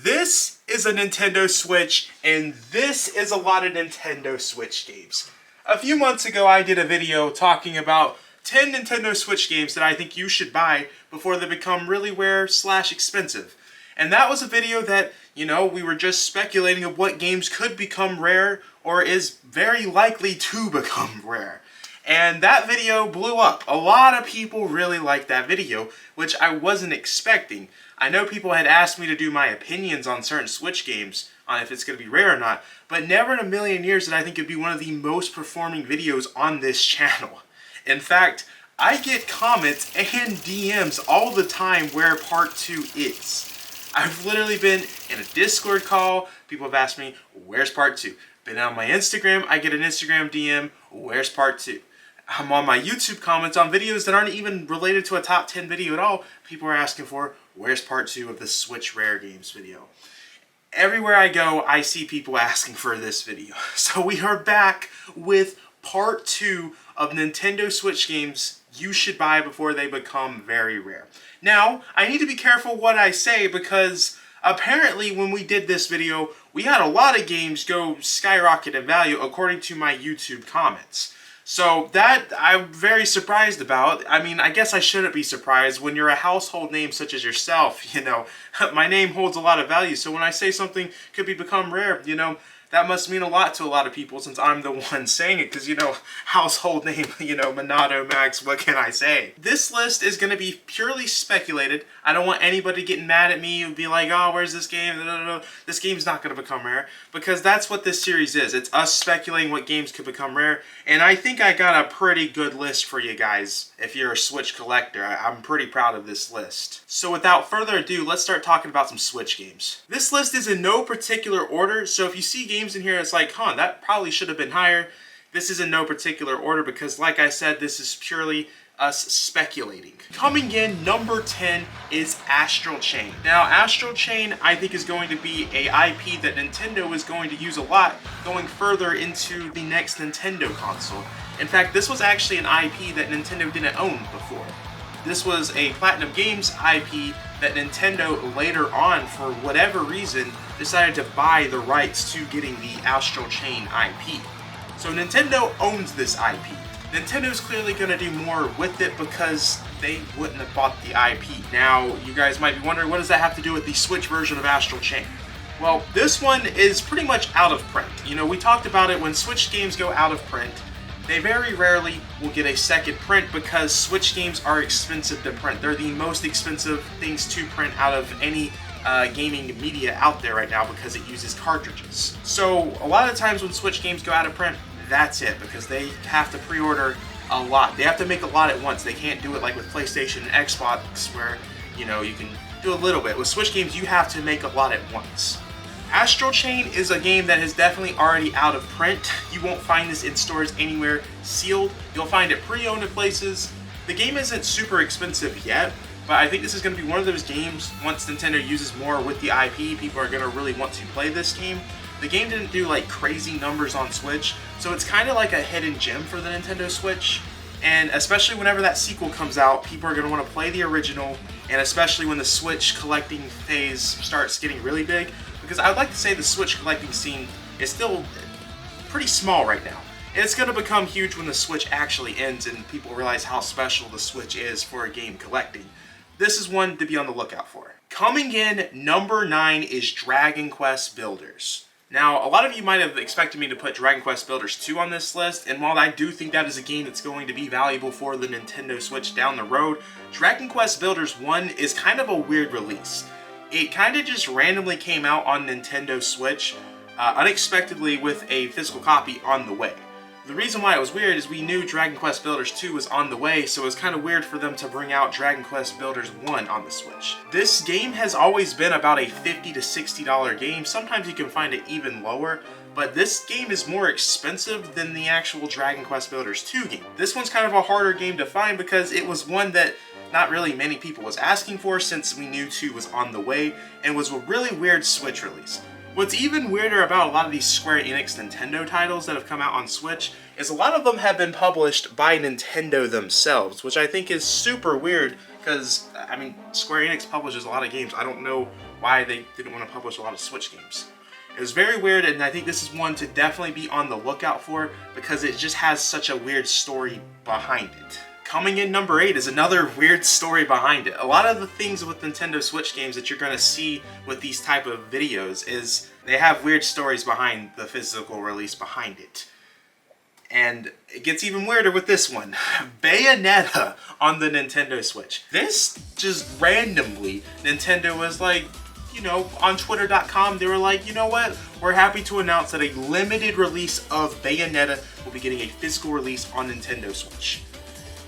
This is a Nintendo Switch, and this is a lot of Nintendo Switch games. A few months ago, I did a video talking about 10 Nintendo Switch games that I think you should buy before they become really rare / expensive. And that was a video that, we were just speculating of what games could become rare or is very likely to become rare. And that video blew up. A lot of people really liked that video, which I wasn't expecting. I know people had asked me to do my opinions on certain Switch games, on if it's going to be rare or not, but never in a million years did I think it'd be one of the most performing videos on this channel. In fact, I get comments and DMs all the time where part 2 is. I've literally been in a Discord call, people have asked me, where's part 2? Been on my Instagram, I get an Instagram DM, where's part 2? I'm on my YouTube comments on videos that aren't even related to a top 10 video at all. People are asking for, where's part 2 of the Switch Rare Games video? Everywhere I go, I see people asking for this video. So we are back with part 2 of Nintendo Switch games you should buy before they become very rare. Now, I need to be careful what I say because apparently when we did this video, we had a lot of games go skyrocket in value according to my YouTube comments. So that I'm very surprised about. I mean, I guess I shouldn't be surprised. When you're a household name such as yourself, my name holds a lot of value. So when I say something could become rare, that must mean a lot to a lot of people since I'm the one saying it because, household name, MONADO Max, what can I say? This list is going to be purely speculated. I don't want anybody getting mad at me and be like, oh, where's this game? This game's not going to become rare because that's what this series is. It's us speculating what games could become rare. And I think I got a pretty good list for you guys if you're a Switch collector. I'm pretty proud of this list. So without further ado, let's start talking about some Switch games. This list is in no particular order, so if you see games in here, it's like, that probably should have been higher. This is in no particular order because, like I said, this is purely us speculating. Coming in, number 10 is Astral Chain. Now, Astral Chain, I think, is going to be a IP that Nintendo is going to use a lot going further into the next Nintendo console. In fact, this was actually an IP that Nintendo didn't own before. This was a Platinum Games IP that Nintendo later on, for whatever reason, decided to buy the rights to getting the Astral Chain IP. So Nintendo owns this IP. Nintendo's clearly going to do more with it because they wouldn't have bought the IP. Now, you guys might be wondering, what does that have to do with the Switch version of Astral Chain? Well, this one is pretty much out of print. We talked about it when Switch games go out of print. They very rarely will get a second print because Switch games are expensive to print. They're the most expensive things to print out of any gaming media out there right now because it uses cartridges. So a lot of times when Switch games go out of print, that's it because they have to pre-order a lot. They have to make a lot at once. They can't do it like with PlayStation and Xbox where, you can do a little bit. With Switch games, you have to make a lot at once. Astral Chain is a game that is definitely already out of print. You won't find this in stores anywhere sealed. You'll find it pre-owned at places. The game isn't super expensive yet, but I think this is going to be one of those games, once Nintendo uses more with the IP, people are going to really want to play this game. The game didn't do like crazy numbers on Switch, so it's kind of like a hidden gem for the Nintendo Switch. And especially whenever that sequel comes out, people are going to want to play the original, and especially when the Switch collecting phase starts getting really big. Because I'd like to say the Switch collecting scene is still pretty small right now. It's going to become huge when the Switch actually ends and people realize how special the Switch is for a game collecting. This is one to be on the lookout for. Coming in, number 9 is Dragon Quest Builders. Now, a lot of you might have expected me to put Dragon Quest Builders 2 on this list, and while I do think that is a game that's going to be valuable for the Nintendo Switch down the road, Dragon Quest Builders 1 is kind of a weird release. It kind of just randomly came out on Nintendo Switch, unexpectedly with a physical copy on the way. The reason why it was weird is we knew Dragon Quest Builders 2 was on the way, so it was kind of weird for them to bring out Dragon Quest Builders 1 on the Switch. This game has always been about a $50 to $60 game. Sometimes you can find it even lower, but this game is more expensive than the actual Dragon Quest Builders 2 game. This one's kind of a harder game to find because it was one that not really many people was asking for since we knew 2 was on the way and was a really weird Switch release. What's even weirder about a lot of these Square Enix Nintendo titles that have come out on Switch is a lot of them have been published by Nintendo themselves, which I think is super weird because, Square Enix publishes a lot of games. I don't know why they didn't want to publish a lot of Switch games. It was very weird, and I think this is one to definitely be on the lookout for because it just has such a weird story behind it. Coming in number 8 is another weird story behind it. A lot of the things with Nintendo Switch games that you're going to see with these type of videos is they have weird stories behind the physical release behind it. And it gets even weirder with this one. Bayonetta on the Nintendo Switch. This just randomly, Nintendo was like, you know, on Twitter.com, they were like, you know what? We're happy to announce that a limited release of Bayonetta will be getting a physical release on Nintendo Switch.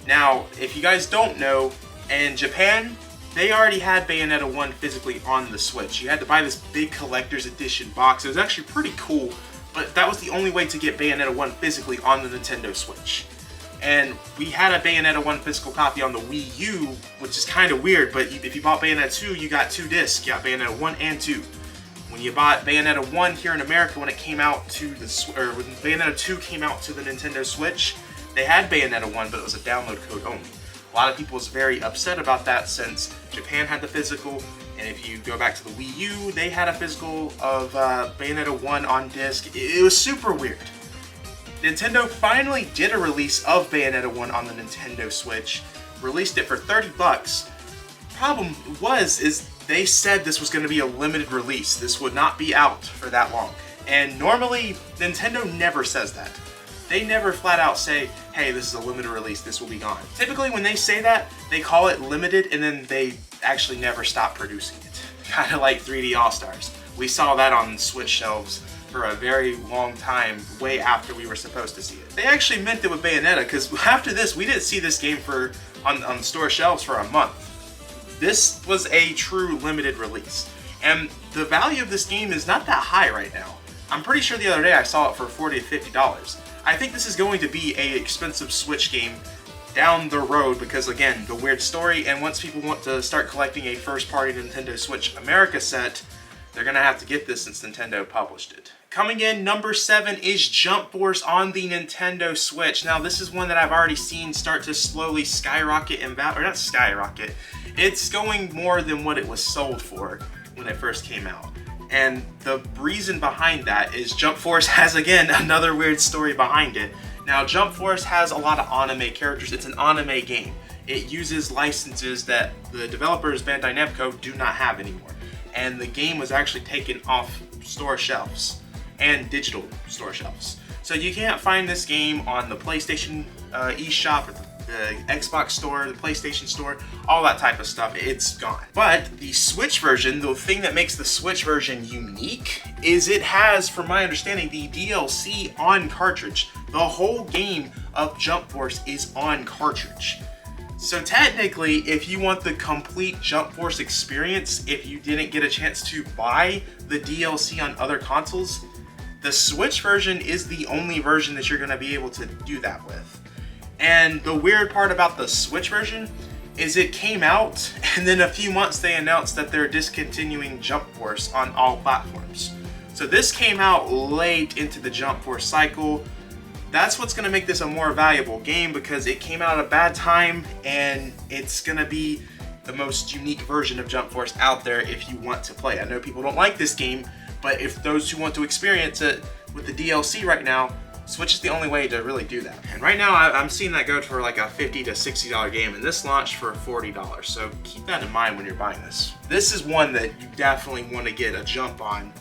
Now, if you guys don't know, in Japan, they already had Bayonetta 1 physically on the Switch. You had to buy this big collector's edition box. It was actually pretty cool, but that was the only way to get Bayonetta 1 physically on the Nintendo Switch. And we had a Bayonetta 1 physical copy on the Wii U, which is kind of weird, but if you bought Bayonetta 2, you got 2 discs. You got Bayonetta 1 and 2. When you bought Bayonetta 1 here in America, when it came out to the, or when Bayonetta 2 came out to the Nintendo Switch, they had Bayonetta 1, but it was a download code only. A lot of people was very upset about that since Japan had the physical, and if you go back to the Wii U, they had a physical of Bayonetta 1 on disc. It was super weird. Nintendo finally did a release of Bayonetta 1 on the Nintendo Switch, released it for $30. Problem is they said this was going to be a limited release. This would not be out for that long. And normally, Nintendo never says that. They never flat out say, hey, this is a limited release, this will be gone. Typically when they say that, they call it limited and then they actually never stop producing it. Kind of like 3D All-Stars. We saw that on Switch shelves for a very long time, way after we were supposed to see it. They actually meant it with Bayonetta, because after this, we didn't see this game on store shelves for a month. This was a true limited release. And the value of this game is not that high right now. I'm pretty sure the other day I saw it for $40 to $50. I think this is going to be an expensive Switch game down the road because, again, the weird story, and once people want to start collecting a first-party Nintendo Switch America set, they're going to have to get this since Nintendo published it. Coming in, number 7 is Jump Force on the Nintendo Switch. Now, this is one that I've already seen start to slowly skyrocket in value, or not skyrocket, it's going more than what it was sold for when it first came out. And the reason behind that is Jump Force has, again, another weird story behind it. Now, Jump Force has a lot of anime characters. It's an anime game. It uses licenses that the developers, Bandai Namco, do not have anymore. And the game was actually taken off store shelves and digital store shelves. So you can't find this game on the PlayStation eShop or the Xbox store, the PlayStation store, all that type of stuff, it's gone. But the Switch version, the thing that makes the Switch version unique is it has, from my understanding, the DLC on cartridge. The whole game of Jump Force is on cartridge. So technically, if you want the complete Jump Force experience, if you didn't get a chance to buy the DLC on other consoles, the Switch version is the only version that you're going to be able to do that with. And the weird part about the Switch version is it came out, and then a few months they announced that they're discontinuing Jump Force on all platforms. So this came out late into the Jump Force cycle. That's what's going to make this a more valuable game because it came out at a bad time, and it's going to be the most unique version of Jump Force out there if you want to play. I know people don't like this game, but if those who want to experience it with the DLC right now, Switch is the only way to really do that. And right now, I'm seeing that go for like a $50 to $60 game, and this launched for $40. So keep that in mind when you're buying this. This is one that you definitely want to get a jump on,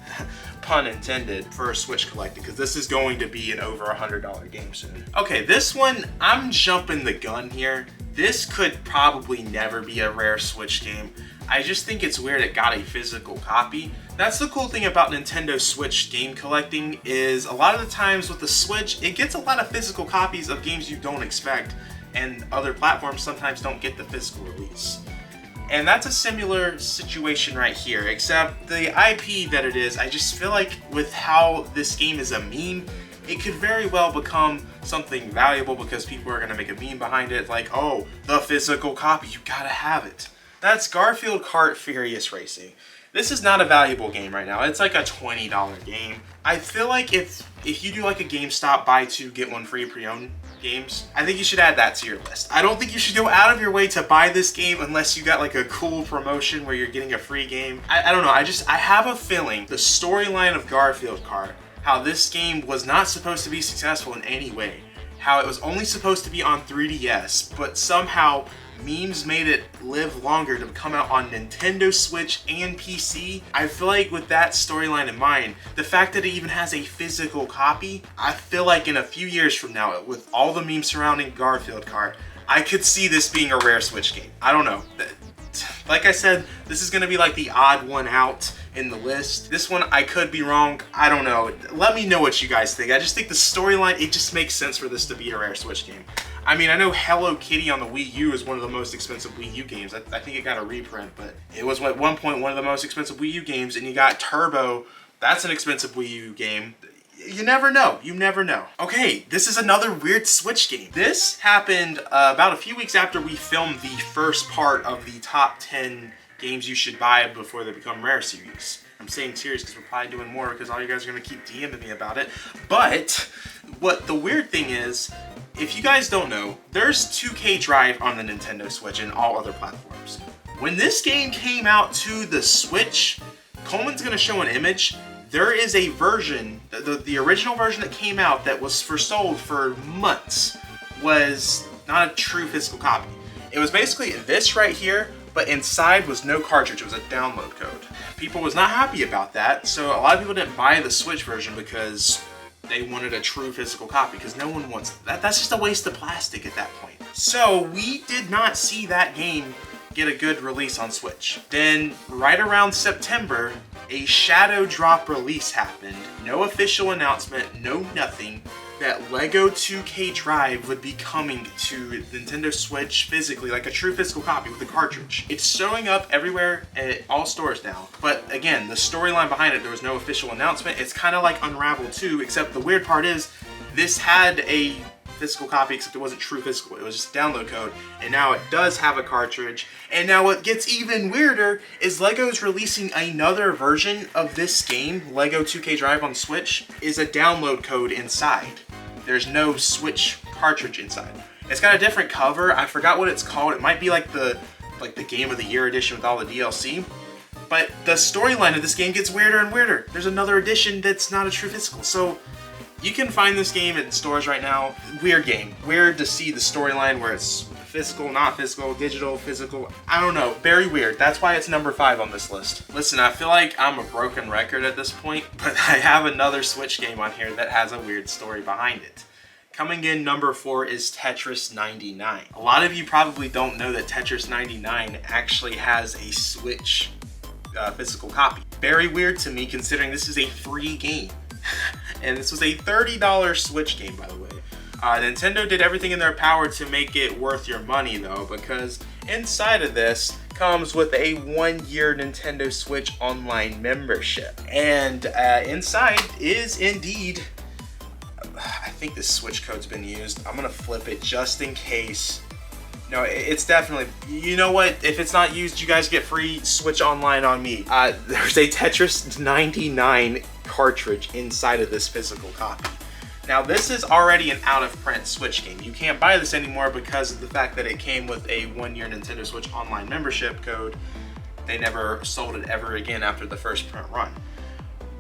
pun intended, for a Switch collector, because this is going to be an over $100 game soon. Okay, this one, I'm jumping the gun here. This could probably never be a rare Switch game. I just think it's weird it got a physical copy. That's the cool thing about Nintendo Switch game collecting is a lot of the times with the Switch, it gets a lot of physical copies of games you don't expect, and other platforms sometimes don't get the physical release. And that's a similar situation right here, except the IP that it is, I just feel like with how this game is a meme, it could very well become something valuable because people are going to make a meme behind it, like, oh, the physical copy, you gotta have it. That's Garfield Kart Furious Racing. This is not a valuable game right now. It's like a $20 game. I feel like if you do like a GameStop buy two get one free pre-owned games, I think you should add that to your list. I don't think you should go out of your way to buy this game unless you got like a cool promotion where you're getting a free game. I don't know. I have a feeling the storyline of Garfield Kart, how this game was not supposed to be successful in any way, how it was only supposed to be on 3DS, but somehow memes made it live longer to come out on Nintendo Switch and PC. I feel like with that storyline in mind, the fact that it even has a physical copy, I feel like in a few years from now, with all the memes surrounding Garfield Kart, I could see this being a rare Switch game. I don't know. Like I said, this is gonna be like the odd one out in the list. This one, I could be wrong. I don't know. Let me know what you guys think. I just think the storyline, it just makes sense for this to be a rare Switch game. I mean, I know Hello Kitty on the Wii U is one of the most expensive Wii U games. I think it got a reprint, but it was at one point one of the most expensive Wii U games, and you got Turbo. That's an expensive Wii U game. You never know. You never know. Okay, this is another weird Switch game. This happened about a few weeks after we filmed the first part of the top 10 games you should buy before they become rare series. I'm saying series because we're probably doing more because all you guys are going to keep DMing me about it. But what the weird thing is, if you guys don't know, there's 2K Drive on the Nintendo Switch and all other platforms. When this game came out to the Switch, Coleman's going to show an image. There is a version, the original version that came out that was sold for months, was not a true physical copy. It was basically this right here, but inside was no cartridge. It was a download code. People was not happy about that, so a lot of people didn't buy the Switch version because they wanted a true physical copy, because no one wants that. That's just a waste of plastic at that point. So we did not see that game get a good release on Switch. Then right around September, a shadow drop release happened. No official announcement, no nothing, that Lego 2K Drive would be coming to Nintendo Switch physically, like a true physical copy with a cartridge. It's showing up everywhere at all stores now. But again, the storyline behind it, there was no official announcement. It's kind of like Unravel 2, except the weird part is this had a physical copy, except it wasn't true physical. It was just a download code, and now it does have a cartridge. And now what gets even weirder is Lego's releasing another version of this game, Lego 2K Drive on Switch, is a download code inside. There's no Switch cartridge inside. It's got a different cover. I forgot what it's called. It might be like the Game of the Year edition with all the DLC. But the storyline of this game gets weirder and weirder. There's another edition that's not a true physical. So you can find this game in stores right now. Weird game. Weird to see the storyline where it's physical, not physical, digital, physical. I don't know. Very weird. That's why it's number 5 on this list. Listen, I feel like I'm a broken record at this point, but I have another Switch game on here that has a weird story behind it. Coming in number 4 is Tetris 99. A lot of you probably don't know that Tetris 99 actually has a Switch physical copy. Very weird to me considering this is a free game. And this was a $30 Switch game, by the way. Nintendo did everything in their power to make it worth your money, though, because inside of this comes with a 1-year Nintendo Switch Online membership. And inside is indeed, I think this Switch code's been used. I'm gonna flip it just in case. No, it's definitely, you know what? If it's not used, you guys get free Switch Online on me. There's a Tetris 99 cartridge inside of this physical copy. Now, this is already an out-of-print Switch game. You can't buy this anymore because of the fact that it came with a 1-year Nintendo Switch Online membership code. They never sold it ever again after the first print run.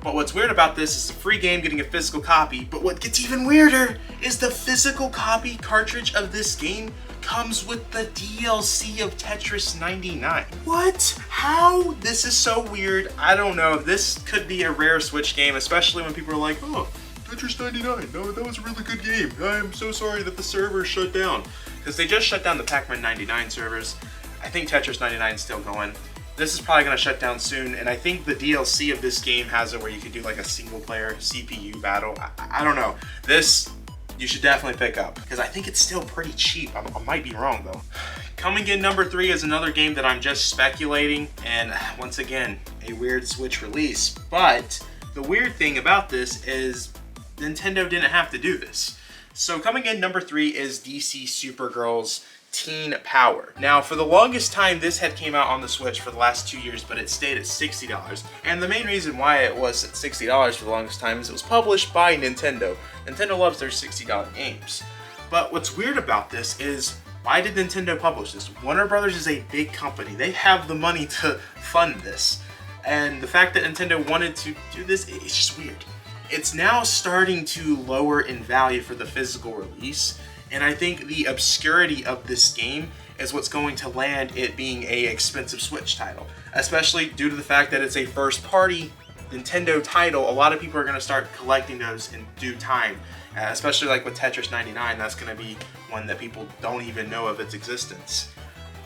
But what's weird about this is a free game getting a physical copy, but what gets even weirder is the physical copy cartridge of this game comes with the DLC of Tetris 99. What? How? This is so weird. I don't know. This could be a rare Switch game, especially when people are like, oh, Tetris 99, no, that was a really good game. I'm so sorry that the server shut down. Because they just shut down the Pac-Man 99 servers. I think Tetris 99 is still going. This is probably going to shut down soon, and I think the DLC of this game has it where you could do like a single player CPU battle. I don't know. This, you should definitely pick up, because I think it's still pretty cheap. I might be wrong though. Coming in number 3 is another game that I'm just speculating, and once again, a weird Switch release. But the weird thing about this is Nintendo didn't have to do this. So coming in number 3 is DC Supergirl's teen power. Now, for the longest time, this had came out on the Switch for the last 2 years, but it stayed at $60. And the main reason why it was at $60 for the longest time is it was published by Nintendo. Nintendo loves their $60 games. But what's weird about this is, why did Nintendo publish this? Warner Brothers is a big company. They have the money to fund this. And the fact that Nintendo wanted to do this, it's just weird. It's now starting to lower in value for the physical release. And I think the obscurity of this game is what's going to land it being a expensive Switch title. Especially due to the fact that it's a first-party Nintendo title. A lot of people are going to start collecting those in due time. Especially like with Tetris 99, that's going to be one that people don't even know of its existence.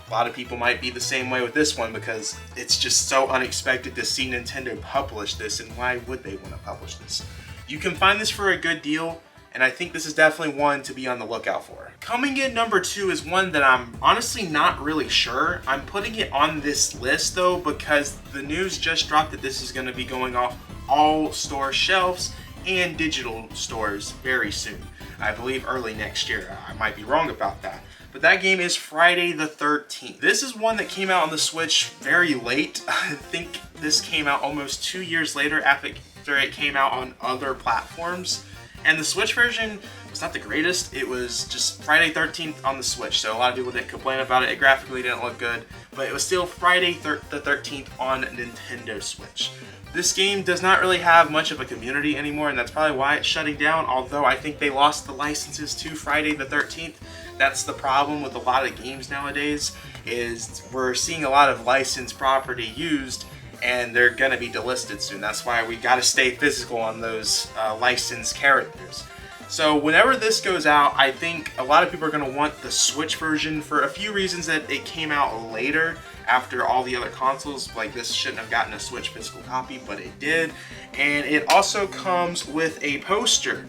A lot of people might be the same way with this one because it's just so unexpected to see Nintendo publish this, and why would they want to publish this? You can find this for a good deal, and I think this is definitely one to be on the lookout for. Coming in number 2 is one that I'm honestly not really sure. I'm putting it on this list though because the news just dropped that this is going to be going off all store shelves and digital stores very soon. I believe early next year. I might be wrong about that. But that game is Friday the 13th. This is one that came out on the Switch very late. I think this came out almost 2 years later after it came out on other platforms. And the Switch version was not the greatest. It was just Friday 13th on the Switch, so a lot of people didn't complain about it. It graphically didn't look good, but it was still Friday the 13th on Nintendo Switch. This game does not really have much of a community anymore, and that's probably why it's shutting down, although I think they lost the licenses to Friday the 13th. That's the problem with a lot of games nowadays, is we're seeing a lot of licensed property used, and they're going to be delisted soon. That's why we got to stay physical on those licensed characters. So whenever this goes out, I think a lot of people are going to want the Switch version for a few reasons that it came out later after all the other consoles. Like, this shouldn't have gotten a Switch physical copy, but it did. And it also comes with a poster,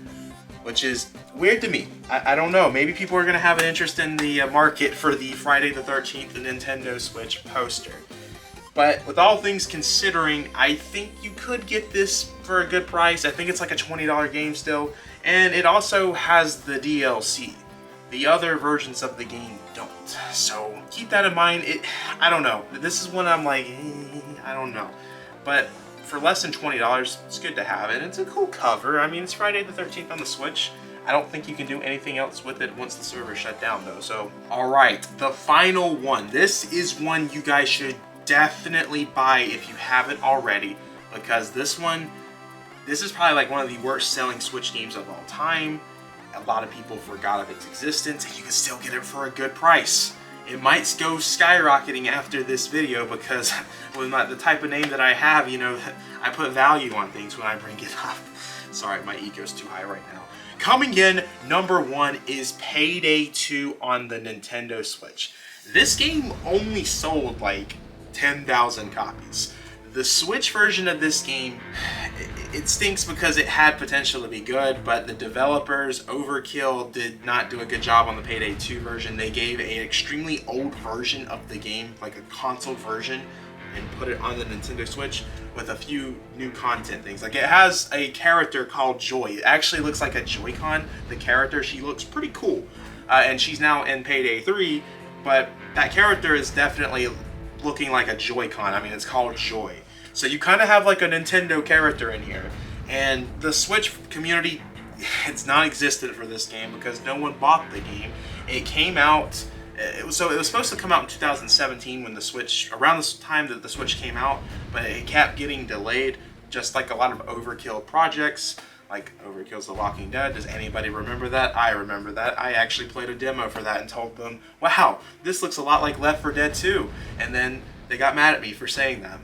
which is weird to me. I don't know. Maybe people are going to have an interest in the market for the Friday the 13th Nintendo Switch poster. But with all things considering, I think you could get this for a good price. I think it's like a $20 game still. And it also has the DLC. The other versions of the game don't. So keep that in mind. I don't know. This is one I'm like, I don't know. But for less than $20, it's good to have it. It's a cool cover. I mean, it's Friday the 13th on the Switch. I don't think you can do anything else with it once the server shut down though. So, alright, the final one. This is one you guys should definitely buy if you haven't already, because this is probably like one of the worst selling Switch games of all time. A lot of people forgot of its existence, and you can still get it for a good price. It might go skyrocketing after this video because with the type of name that I have, you know, I put value on things when I bring it up. Sorry, my ego's too high right now. Coming in, number 1 is Payday 2 on the Nintendo Switch. This game only sold like 10,000 copies. The Switch version of this game, it stinks because it had potential to be good, but the developers, Overkill, did not do a good job on the Payday 2 version. They gave an extremely old version of the game, like a console version, and put it on the Nintendo Switch with a few new content things. Like, it has a character called Joy. It actually looks like a Joy-Con. The character, she looks pretty cool. And she's now in Payday 3, but that character is definitely looking like a Joy-Con. I mean, it's called Joy. So you kind of have like a Nintendo character in here. And the Switch community, it's non-existent for this game because no one bought the game. It came out, it was supposed to come out in 2017 when the Switch, around the time that the Switch came out, but it kept getting delayed, just like a lot of Overkill projects, like Overkill's The Walking Dead. Does anybody remember that? I remember that. I actually played a demo for that and told them, wow, this looks a lot like Left 4 Dead 2. And then they got mad at me for saying that.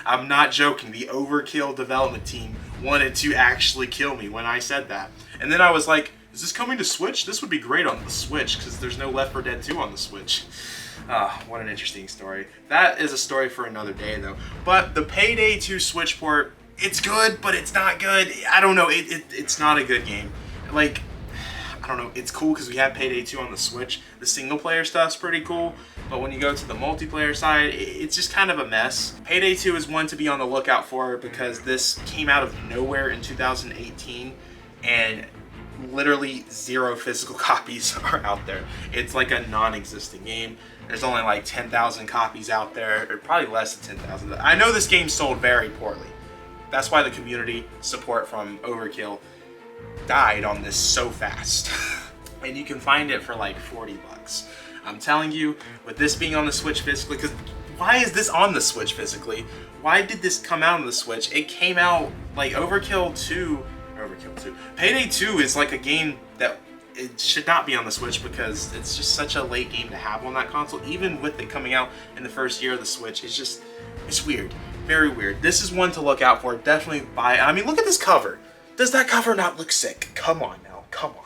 I'm not joking. The Overkill development team wanted to actually kill me when I said that. And then I was like, is this coming to Switch? This would be great on the Switch because there's no Left 4 Dead 2 on the Switch. What an interesting story. That is a story for another day though. But the Payday 2 Switch port, it's good, but it's not good. I don't know. It's not a good game. Like, I don't know. It's cool because we have Payday 2 on the Switch. The single player stuff's pretty cool, but when you go to the multiplayer side, it's just kind of a mess. Payday 2 is one to be on the lookout for because this came out of nowhere in 2018, and literally 0 physical copies are out there. It's like a non-existent game. There's only like 10,000 copies out there, or probably less than 10,000. I know this game sold very poorly. That's why the community support from Overkill died on this so fast. And you can find it for like 40 bucks. I'm telling you, with this being on the Switch physically, because why is this on the Switch physically? Why did this come out on the Switch? It came out like Overkill 2. Payday 2 is like a game that it should not be on the Switch because it's just such a late game to have on that console. Even with it coming out in the first year of the Switch, it's weird. Very weird. This is one to look out for. Definitely buy. I mean, look at this cover. Does that cover not look sick? Come on now. Come on.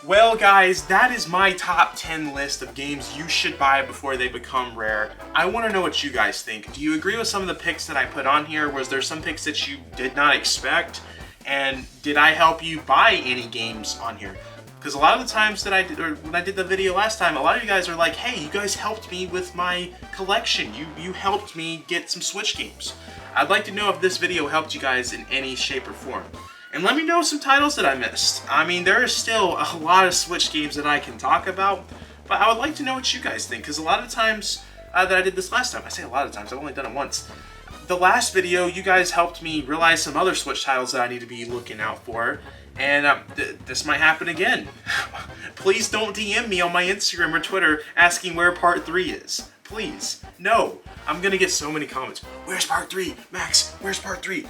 Well, guys, that is my top 10 list of games you should buy before they become rare. I want to know what you guys think. Do you agree with some of the picks that I put on here? Was there some picks that you did not expect? And did I help you buy any games on here? Because a lot of the times that I did, or when I did the video last time, a lot of you guys are like, hey, you guys helped me with my collection. You helped me get some Switch games. I'd like to know if this video helped you guys in any shape or form. And let me know some titles that I missed. I mean, there is still a lot of Switch games that I can talk about, but I would like to know what you guys think, because a lot of times that I did this last time, I say a lot of times, I've only done it once. The last video, you guys helped me realize some other Switch titles that I need to be looking out for, and this might happen again. Please don't DM me on my Instagram or Twitter asking where part 3 is. Please, no. I'm gonna get so many comments. Where's part 3? Max, where's part 3?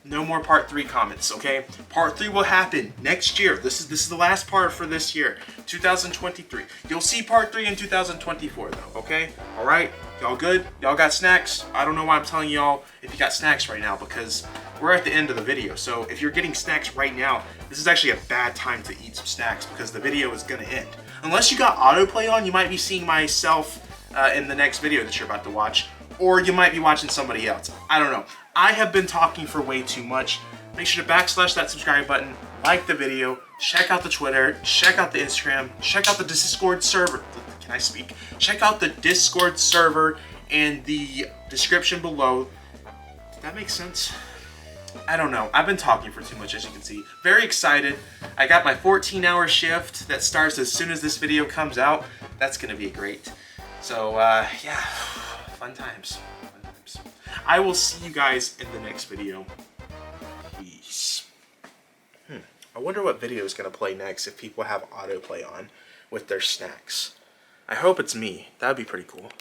No more part 3 comments, okay? Part 3 will happen next year. This is the last part for this year, 2023. You'll see part 3 in 2024 though, okay? All right, y'all good? Y'all got snacks? I don't know why I'm telling y'all if you got snacks right now, because we're at the end of the video. So if you're getting snacks right now, this is actually a bad time to eat some snacks because the video is gonna end. Unless you got autoplay on, you might be seeing myself in the next video that you're about to watch, or you might be watching somebody else. I don't know. I have been talking for way too much. Make sure to backslash that subscribe button, like the video, check out the Twitter, check out the Instagram, check out the Discord server. Can I speak? Check out the Discord server in the description below. Did that make sense? I don't know. I've been talking for too much, as you can see. Very excited. I got my 14-hour shift that starts as soon as this video comes out. That's gonna be great. So, yeah, fun times. I will see you guys in the next video. Peace. I wonder what video is going to play next if people have autoplay on with their snacks. I hope it's me. That would be pretty cool.